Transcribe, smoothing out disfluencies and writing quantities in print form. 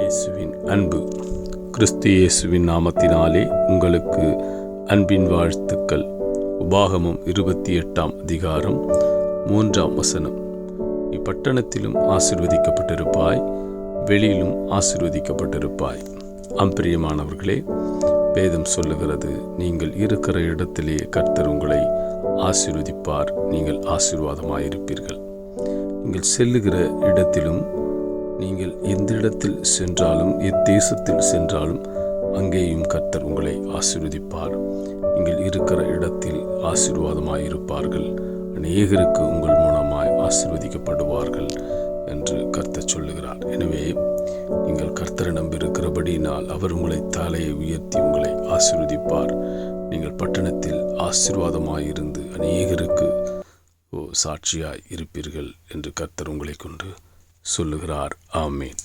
இயேசுவின் அன்பு. கிறிஸ்து இயேசுவின் நாமத்தினாலே உங்களுக்கு அன்பின் வாழ்த்துக்கள். உபாகமம் 28ஆம் அதிகாரம் 3ஆம் வசனம். இப்பட்டணத்திலும் ஆசீர்வதிக்கப்பட்டிருப்பாய், வெளியிலும் ஆசீர்வதிக்கப்பட்டிருப்பாய். பிரியமானவர்களே, வேதம் சொல்லுகிறது, நீங்கள் இருக்கிற இடத்திலே கர்த்தர் உங்களை ஆசீர்வதிப்பார், நீங்கள் ஆசீர்வாதமாயிருப்பீர்கள். நீங்கள் செல்லுகிற இடத்திலும், நீங்கள் எந்த இடத்தில் சென்றாலும், எத்தேசத்தில் சென்றாலும், அங்கேயும் கர்த்தர் உங்களை ஆசீர்வதிப்பார். நீங்கள் இருக்கிற இடத்தில் ஆசீர்வாதமாயிருப்பார்கள், அநேகருக்கு உங்கள் மூலமாய் ஆசீர்வதிக்கப்படுவார்கள் என்று கர்த்தர் சொல்லுகிறார். எனவே நீங்கள் கர்த்தரை நம்பியிருக்கிறபடியினால் அவர் உங்களை தலையை உயர்த்தி உங்களை ஆசீர்வதிப்பார். நீங்கள் பட்டணத்தில் ஆசீர்வாதமாயிருந்து அநேகருக்கு சாட்சியாய் இருப்பீர்கள் என்று கர்த்தர் உங்களை கொண்டு சொல்லுகிறார். ஆமேன்.